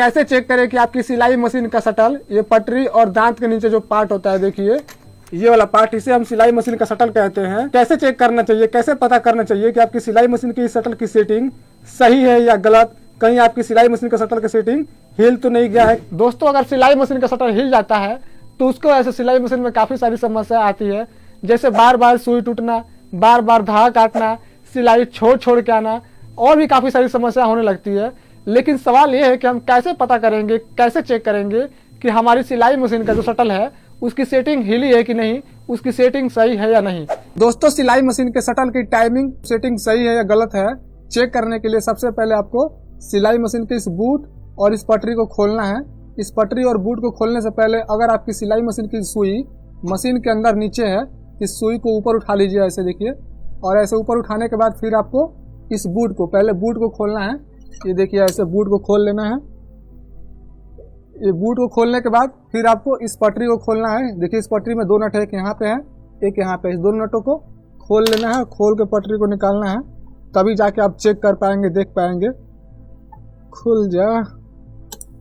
कैसे चेक करें कि आपकी सिलाई मशीन का शटल, ये पटरी और दांत के नीचे जो पार्ट होता है, देखिए ये वाला पार्ट, इसे हम सिलाई मशीन का शटल कहते हैं। कैसे चेक करना चाहिए, कैसे पता करना चाहिए कि आपकी सिलाई मशीन की शटल की सेटिंग सही है या गलत, कहीं आपकी सिलाई मशीन का शटल की सेटिंग हिल तो नहीं गया है। दोस्तों, अगर सिलाई मशीन का शटल हिल जाता है तो उसको ऐसे सिलाई मशीन में काफ़ी सारी समस्या आती है, जैसे बार बार सुई टूटना, बार बार धागा काटना, सिलाई छोड़ के आना, और भी काफ़ी सारी समस्या होने लगती है। लेकिन सवाल ये है कि हम कैसे पता करेंगे, कैसे चेक करेंगे कि हमारी सिलाई मशीन का जो शटल है उसकी सेटिंग हिली है कि नहीं, उसकी सेटिंग सही है या नहीं। दोस्तों, सिलाई मशीन के शटल की टाइमिंग सेटिंग सही है या गलत है, चेक करने के लिए सबसे पहले आपको सिलाई मशीन के इस बूट और इस पटरी को खोलना है। इस पटरी और बूट को खोलने से पहले अगर आपकी सिलाई मशीन की सुई मशीन के अंदर नीचे है, इस सुई को ऊपर उठा लीजिए, ऐसे देखिए, और ऐसे ऊपर उठाने के बाद फिर आपको इस बूट को, पहले बूट को खोलना है। ये देखिए, ऐसे बूट को खोल लेना है। ये बूट को खोलने के बाद फिर आपको इस पटरी को खोलना है। देखिए, इस पटरी में दो नट है, एक यहाँ पे है, एक यहाँ पे। इस दोनों नटों को खोल लेना है, खोल के पटरी को निकालना है, तभी जाके आप चेक कर पाएंगे, देख पाएंगे। खुल जा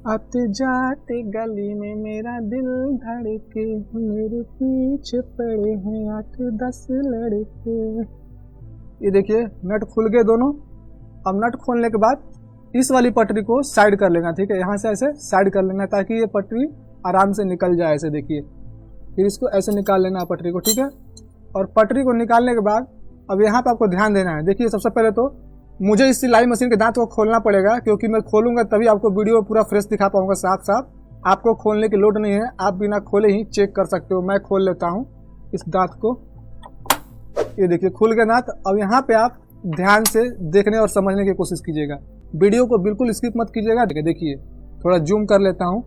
आते जाते गली में मेरा दिल धड़के, मेरे पीछे पड़े हैं 8-10 लड़के। ये देखिए, नट खुल गए दोनों। अब नट खोलने के बाद इस वाली पटरी को साइड कर लेना, ठीक है, यहाँ से ऐसे साइड कर लेना ताकि ये पटरी आराम से निकल जाए, ऐसे देखिए। फिर इसको ऐसे निकाल लेना पटरी को, ठीक है। और पटरी को निकालने के बाद अब यहाँ पे आपको ध्यान देना है। देखिए, सबसे पहले तो मुझे इस सिलाई मशीन के दांत को खोलना पड़ेगा, क्योंकि मैं खोलूंगा तभी आपको वीडियो पूरा फ्रेश दिखा पाऊंगा, साफ साफ। आपको खोलने की लोड नहीं है, आप बिना खोले ही चेक कर सकते हो। मैं खोल लेता हूँ इस दांत को। ये देखिए, खुल गया दांत। अब यहाँ पे आप ध्यान से देखने और समझने की कोशिश कीजिएगा, वीडियो को बिल्कुल स्किप मत कीजिएगा। देखिए, थोड़ा जूम कर लेता हूँ।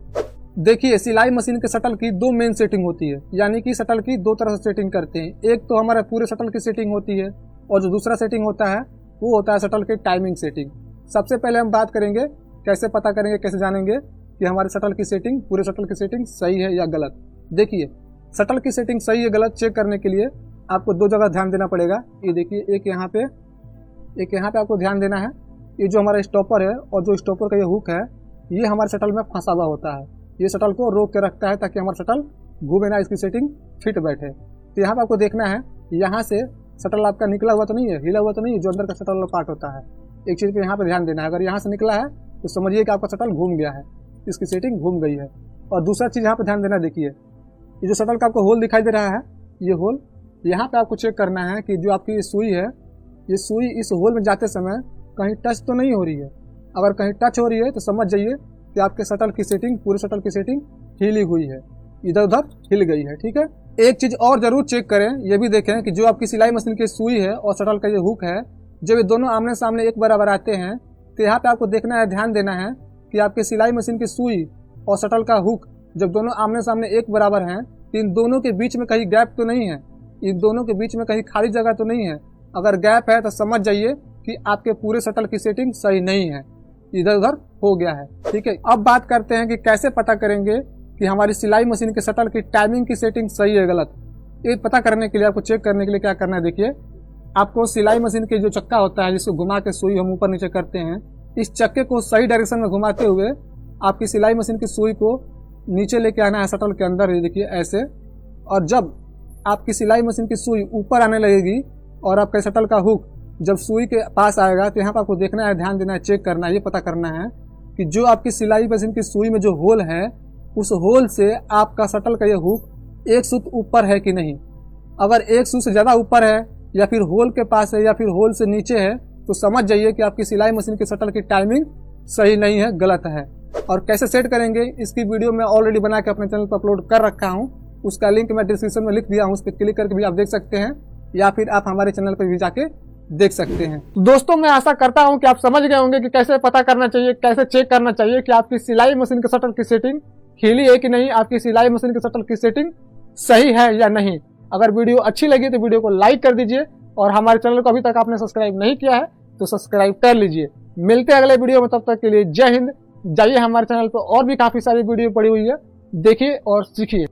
देखिए, सिलाई मशीन के शटल की दो मेन सेटिंग होती है, यानी कि शटल की दो तरह से सेटिंग करते हैं। एक तो हमारा पूरे शटल की सेटिंग होती है, और जो दूसरा सेटिंग होता है वो होता है शटल की टाइमिंग सेटिंग। सबसे पहले हम बात करेंगे कैसे पता करेंगे, कैसे जानेंगे कि हमारे शटल की सेटिंग, पूरे शटल की सेटिंग सही है या गलत। देखिए, शटल की सेटिंग सही है गलत चेक करने के लिए आपको दो जगह ध्यान देना पड़ेगा। ये देखिए, एक यहाँ पे आपको ध्यान देना है। ये जो हमारा स्टॉपर है और जो स्टॉपर का ये हुक है, ये हमारे शटल में फंसा हुआ होता है। ये शटल को रोक के रखता है ताकि हमारा शटल घूमे ना, इसकी सेटिंग फिट बैठे। तो यहाँ पे आपको देखना है, यहाँ से शटल आपका निकला हुआ तो नहीं है, हिला हुआ तो नहीं है, जो अंदर का शटल वाला पार्ट होता है। एक चीज़ पे यहाँ पे ध्यान देना है, अगर यहाँ से निकला है तो समझिए कि आपका शटल घूम गया है, इसकी सेटिंग घूम गई है। और दूसरा चीज़ यहाँ पे ध्यान देना, देखिए ये जो शटल का आपको होल दिखाई दे रहा है, ये होल, यहाँ पे आपको चेक करना है कि जो आपकी सुई है, ये सुई इस होल में जाते समय कहीं टच तो नहीं हो रही है। अगर कहीं टच हो रही है तो समझ जाइए कि आपके शटल की सेटिंग, पूरे शटल की सेटिंग हिली हुई है, इधर उधर हिल गई है, ठीक है। एक चीज़ और जरूर चेक करें, ये भी देखें कि जो आपकी सिलाई मशीन की सुई है और शटल का ये हुक है, जब ये दोनों आमने सामने एक बराबर आते हैं तो यहाँ पे आपको देखना है, ध्यान देना है कि आपकी सिलाई मशीन की सुई और शटल का हुक जब दोनों आमने सामने एक बराबर हैं तो इन दोनों के बीच में कहीं गैप तो नहीं है, इन दोनों के बीच में कहीं खाली जगह तो नहीं है। अगर गैप है तो समझ जाइए कि आपके पूरे शटल की सेटिंग सही नहीं है, इधर उधर हो गया है, ठीक है। अब बात करते हैं कि कैसे पता करेंगे कि हमारी सिलाई मशीन के शटल की टाइमिंग की सेटिंग सही है गलत। ये पता करने के लिए, आपको चेक करने के लिए क्या करना है, देखिए आपको सिलाई मशीन के जो चक्का होता है जिसको घुमा के सुई हम ऊपर नीचे करते हैं, इस चक्के को सही डायरेक्शन में घुमाते हुए आपकी सिलाई मशीन की सुई को नीचे लेके आना है शटल के अंदर, ये देखिए ऐसे। और जब आपकी सिलाई मशीन की सुई ऊपर आने लगेगी और आपके शटल का हुक जब सुई के पास आएगा तो यहाँ पर आपको देखना है, ध्यान देना है, चेक करना है, ये पता करना है कि जो आपकी सिलाई मशीन की सुई में जो होल है, उस होल से आपका शटल का ये हुक एक सूत ऊपर है कि नहीं। अगर एक सूत से ज़्यादा ऊपर है या फिर होल के पास है या फिर होल से नीचे है तो समझ जाइए कि आपकी सिलाई मशीन की शटल की टाइमिंग सही नहीं है, गलत है। और कैसे सेट करेंगे इसकी वीडियो मैं ऑलरेडी बना के अपने चैनल पर अपलोड कर रखा हूँ, उसका लिंक मैं डिस्क्रिप्शन में लिख दिया हूँ, उस पर क्लिक करके भी आप देख सकते हैं या फिर आप हमारे चैनल पर भी जाके देख सकते हैं। दोस्तों, मैं आशा करता हूं कि आप समझ गए होंगे कि कैसे पता करना चाहिए, कैसे चेक करना चाहिए कि आपकी सिलाई मशीन के शटल की सेटिंग हिली है कि नहीं, आपकी सिलाई मशीन के शटल की सेटिंग सही है या नहीं। अगर वीडियो अच्छी लगी तो वीडियो को लाइक कर दीजिए, और हमारे चैनल को अभी तक आपने सब्सक्राइब नहीं किया है तो सब्सक्राइब कर लीजिए। मिलते हैं अगले वीडियो में, तब तक के लिए जय हिंद। जाइए हमारे चैनल पर और भी काफी सारी वीडियो पड़ी हुई है, देखिए और सीखिए।